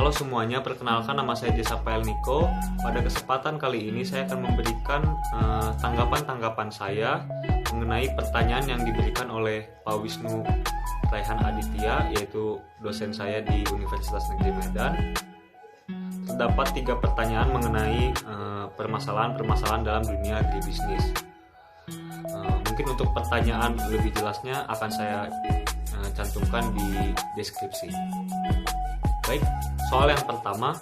Halo semuanya, perkenalkan nama saya Jesapael Niko. Pada kesempatan kali ini saya akan memberikan tanggapan-tanggapan saya mengenai pertanyaan yang diberikan oleh Pak Wisnu Raihan Aditya, yaitu dosen saya di Universitas Negeri Medan. Terdapat 3 pertanyaan mengenai permasalahan-permasalahan dalam dunia agribisnis. Mungkin untuk pertanyaan lebih jelasnya akan saya cantumkan di deskripsi. Baik, soal yang pertama,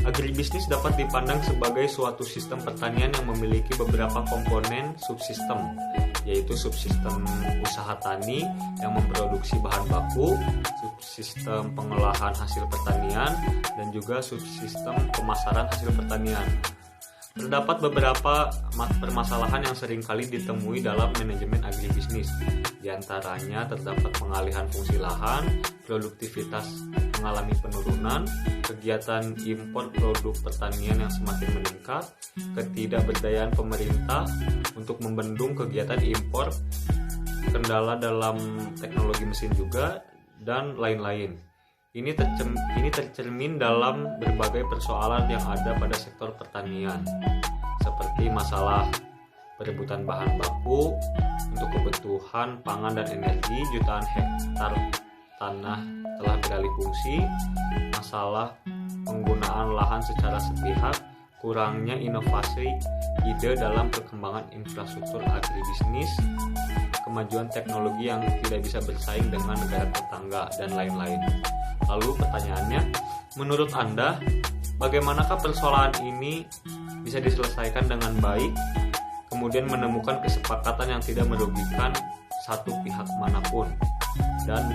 agribisnis dapat dipandang sebagai suatu sistem pertanian yang memiliki beberapa komponen subsistem, yaitu subsistem usaha tani yang memproduksi bahan baku, subsistem pengolahan hasil pertanian, dan juga subsistem pemasaran hasil pertanian. Terdapat beberapa permasalahan yang seringkali ditemui dalam manajemen agribisnis. Di antaranya terdapat pengalihan fungsi lahan, produktivitas mengalami penurunan, kegiatan impor produk pertanian yang semakin meningkat, ketidakberdayaan pemerintah untuk membendung kegiatan impor, kendala dalam teknologi mesin juga, dan lain-lain. Ini tercermin dalam berbagai persoalan yang ada pada sektor pertanian, seperti masalah perebutan bahan baku untuk kebutuhan pangan dan energi. Jutaan hektar tanah telah beralih fungsi, masalah penggunaan lahan secara sepihak, kurangnya inovasi ide dalam perkembangan infrastruktur agribisnis, kemajuan teknologi yang tidak bisa bersaing dengan negara tetangga, dan lain-lain. Lalu pertanyaannya, menurut Anda, bagaimanakah persoalan ini bisa diselesaikan dengan baik, kemudian menemukan kesepakatan yang tidak merugikan satu pihak manapun, dan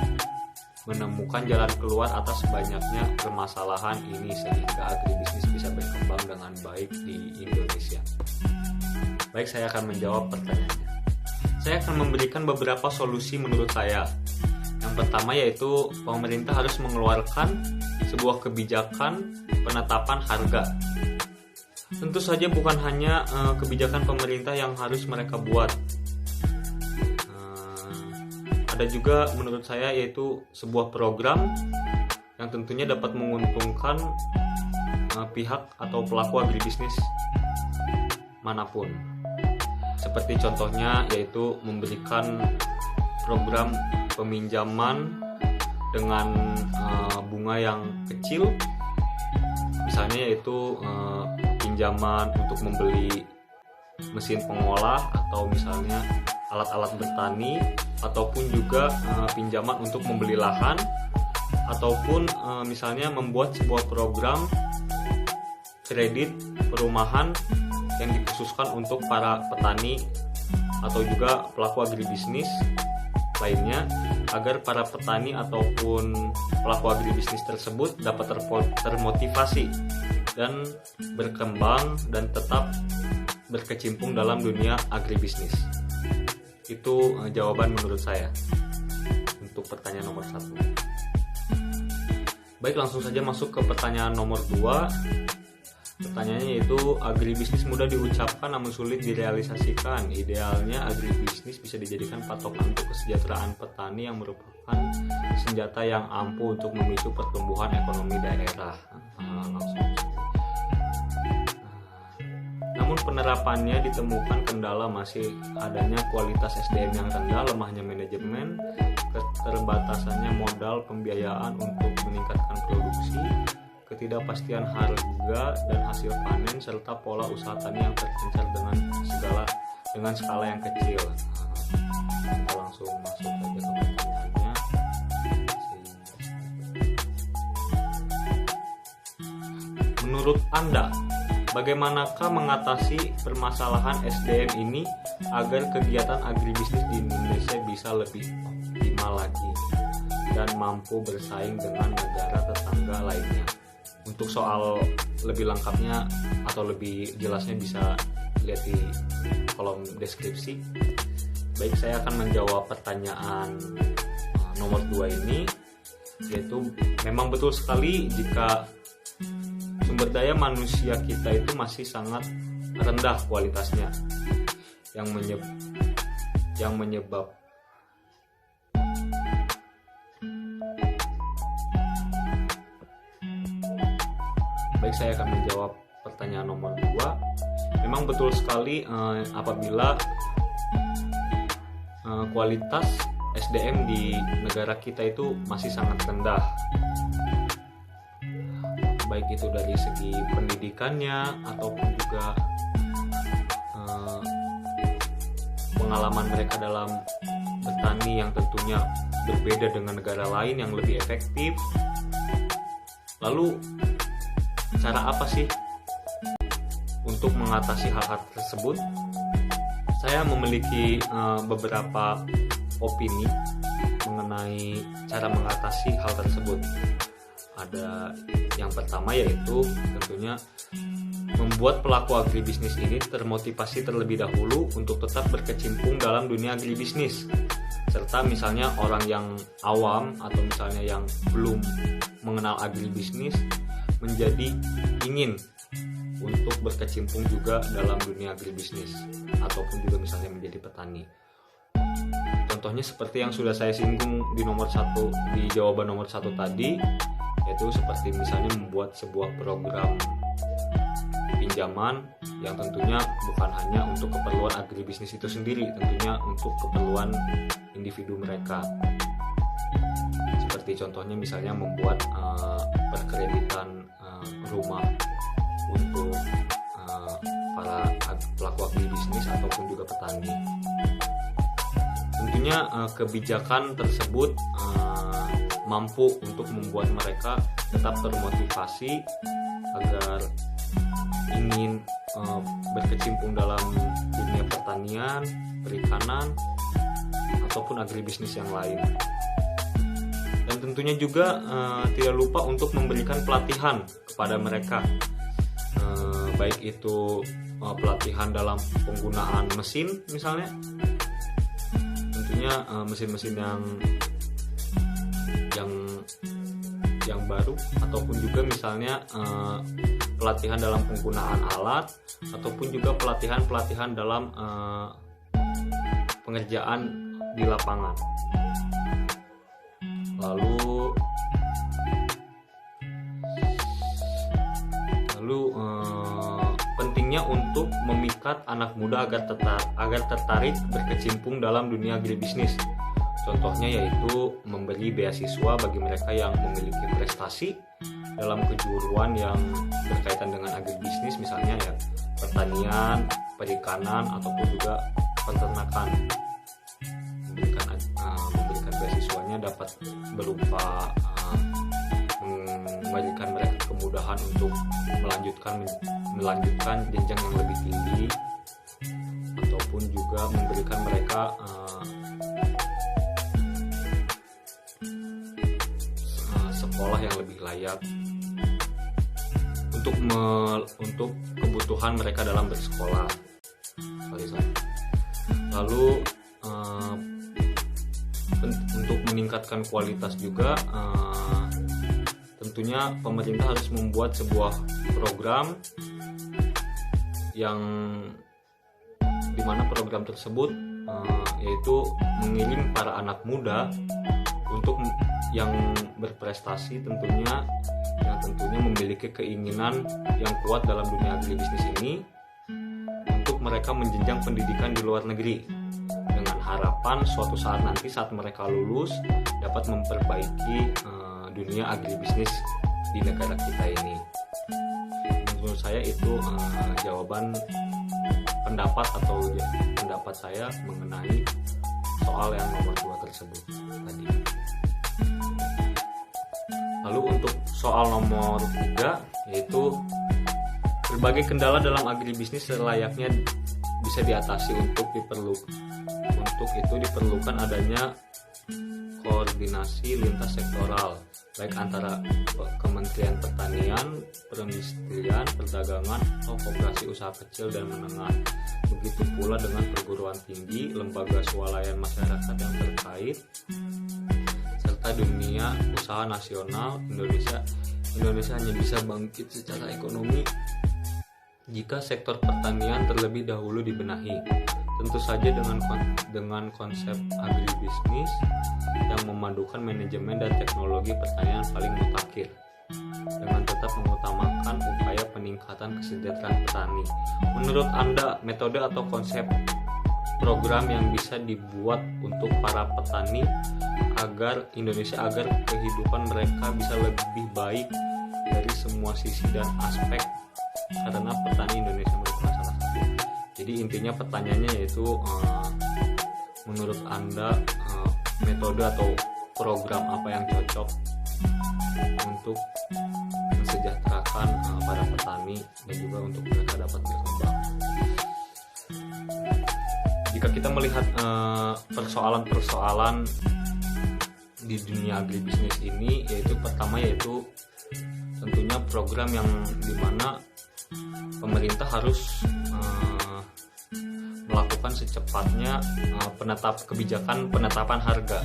menemukan jalan keluar atas banyaknya permasalahan ini sehingga agribisnis bisa berkembang dengan baik di Indonesia? Baik, saya akan menjawab pertanyaannya. Saya akan memberikan beberapa solusi menurut saya. Yang pertama yaitu pemerintah harus mengeluarkan sebuah kebijakan penetapan harga. Tentu saja bukan hanya kebijakan pemerintah yang harus mereka buat. Ada juga menurut saya yaitu sebuah program yang tentunya dapat menguntungkan pihak atau pelaku agribisnis manapun. Seperti contohnya yaitu memberikan program peminjaman dengan bunga yang kecil, misalnya yaitu pinjaman untuk membeli mesin pengolah atau misalnya alat-alat bertani, ataupun juga pinjaman untuk membeli lahan, ataupun misalnya membuat sebuah program kredit perumahan yang dikhususkan untuk para petani atau juga pelaku agribisnis lainnya, agar para petani ataupun pelaku agribisnis tersebut dapat termotivasi dan berkembang dan tetap berkecimpung dalam dunia agribisnis. Itu jawaban menurut saya untuk pertanyaan nomor 1. Baik, langsung saja masuk ke pertanyaan nomor 2. Pertanyaannya yaitu, agribisnis mudah diucapkan namun sulit direalisasikan. Idealnya agribisnis bisa dijadikan patokan untuk kesejahteraan petani yang merupakan senjata yang ampuh untuk memicu pertumbuhan ekonomi daerah. Namun penerapannya ditemukan kendala, masih adanya kualitas SDM yang rendah, lemahnya manajemen, keterbatasannya modal pembiayaan untuk meningkatkan produksi, ketidakpastian harga dan hasil panen, serta pola usaha tani yang terpencar dengan skala yang kecil. Kita langsung masuk saja ke pertanyaannya. Menurut Anda, bagaimanakah mengatasi permasalahan SDM ini agar kegiatan agribisnis di Indonesia bisa lebih optimal lagi dan mampu bersaing dengan negara tetangga lainnya? Untuk soal lebih lengkapnya atau lebih jelasnya bisa lihat di kolom deskripsi. Baik, saya akan menjawab pertanyaan nomor 2 ini, yaitu memang betul sekali jika sumber daya manusia kita itu masih sangat rendah kualitasnya, yang menyebab Baik, saya akan menjawab pertanyaan nomor 2. Memang betul sekali apabila kualitas SDM di negara kita itu masih sangat rendah, baik itu dari segi pendidikannya ataupun juga pengalaman mereka dalam bertani yang tentunya berbeda dengan negara lain yang lebih efektif. Lalu cara apa sih untuk mengatasi hal-hal tersebut? Saya memiliki beberapa opini mengenai cara mengatasi hal tersebut. Ada yang pertama, yaitu tentunya membuat pelaku agribisnis ini termotivasi terlebih dahulu untuk tetap berkecimpung dalam dunia agribisnis, serta misalnya orang yang awam atau misalnya yang belum mengenal agribisnis menjadi ingin untuk berkecimpung juga dalam dunia agribisnis ataupun juga misalnya menjadi petani. Contohnya seperti yang sudah saya singgung di jawaban nomor 1 tadi, yaitu seperti misalnya membuat sebuah program pinjaman yang tentunya bukan hanya untuk keperluan agribisnis itu sendiri, tentunya untuk keperluan individu mereka. Seperti contohnya misalnya membuat perkreditan rumah untuk para pelaku agribisnis ataupun juga petani. Tentunya kebijakan tersebut mampu untuk membuat mereka tetap termotivasi agar ingin berkecimpung dalam dunia pertanian, perikanan, ataupun agribisnis yang lain. Dan tentunya juga tidak lupa untuk memberikan pelatihan kepada mereka, baik itu pelatihan dalam penggunaan mesin misalnya, tentunya mesin-mesin yang baru, ataupun juga misalnya pelatihan dalam penggunaan alat, ataupun juga pelatihan dalam pengerjaan di lapangan. Lalu pentingnya untuk memikat anak muda agar tertarik berkecimpung dalam dunia agribisnis. Contohnya yaitu memberi beasiswa bagi mereka yang memiliki prestasi dalam kejuruan yang berkaitan dengan agribisnis, misalnya ya pertanian, perikanan, ataupun juga peternakan. Memberikan beasiswanya dapat berupa memberikan mereka kemudahan untuk melanjutkan jenjang yang lebih tinggi, ataupun juga memberikan mereka sekolah yang lebih layak untuk kebutuhan mereka dalam bersekolah. Lalu untuk meningkatkan kualitas juga, tentunya pemerintah harus membuat sebuah program yang dimana program tersebut yaitu mengirim para anak muda untuk yang berprestasi, tentunya memiliki keinginan yang kuat dalam dunia agribisnis ini, untuk mereka menjenjang pendidikan di luar negeri, dengan harapan suatu saat nanti saat mereka lulus dapat memperbaiki dunia agribisnis di negara kita ini. Menurut saya itu jawaban pendapat saya mengenai soal yang nomor 2 tersebut tadi. Lalu untuk soal nomor 3, yaitu berbagai kendala dalam agribisnis selayaknya bisa diatasi. Untuk itu diperlukan adanya koordinasi lintas sektoral, baik antara Kementerian Pertanian, Perindustrian, Perdagangan, atau Koperasi Usaha Kecil dan Menengah. Begitu pula dengan perguruan tinggi, lembaga swalayan masyarakat yang terkait, serta dunia usaha nasional. Indonesia hanya bisa bangkit secara ekonomi jika sektor pertanian terlebih dahulu dibenahi. Tentu saja dengan konsep agribisnis yang memadukan manajemen dan teknologi pertanian paling mutakhir. dengan tetap mengutamakan upaya peningkatan kesejahteraan petani. Menurut Anda, metode atau konsep program yang bisa dibuat untuk para petani agar kehidupan mereka bisa lebih baik dari semua sisi dan aspek, karena petani Indonesia merupakan salah satu. Jadi intinya pertanyaannya yaitu menurut Anda metode atau program apa yang cocok untuk mensejahterakan para petani dan juga untuk mereka dapat berkembang. Jika kita melihat persoalan-persoalan di dunia agribisnis ini, yaitu pertama yaitu tentunya program yang dimana pemerintah harus melakukan secepatnya kebijakan penetapan harga,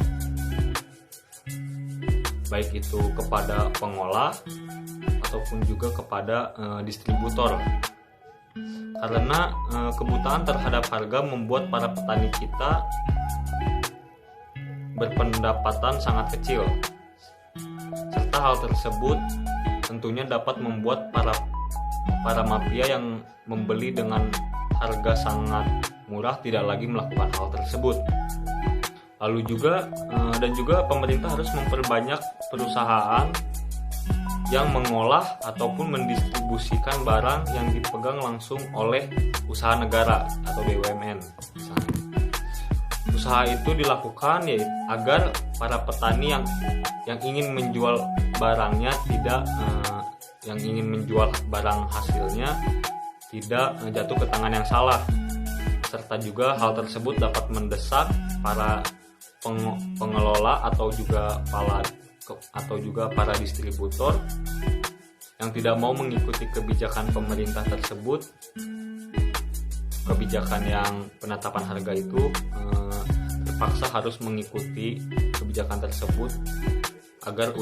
baik itu kepada pengolah ataupun juga kepada distributor. Karena kebutaan terhadap harga membuat para petani kita berpendapatan sangat kecil, serta hal tersebut tentunya dapat membuat para mafia yang membeli dengan harga sangat murah tidak lagi melakukan hal tersebut. Lalu juga pemerintah harus memperbanyak perusahaan yang mengolah ataupun mendistribusikan barang yang dipegang langsung oleh usaha negara atau BUMN misalnya. Usaha itu dilakukan agar para petani yang ingin menjual barangnya yang ingin menjual barang hasilnya tidak jatuh ke tangan yang salah, serta juga hal tersebut dapat mendesak para pengelola atau juga para distributor yang tidak mau mengikuti kebijakan pemerintah tersebut, kebijakan yang penetapan harga itu, terpaksa harus mengikuti kebijakan tersebut agar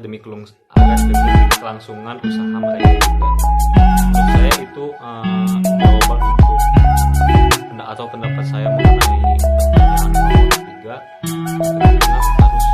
demi kelangsungan usaha mereka juga. Menurut saya itu jawaban untuk pendapat saya mengenai pertanyaan nomor 3. Tentunya harus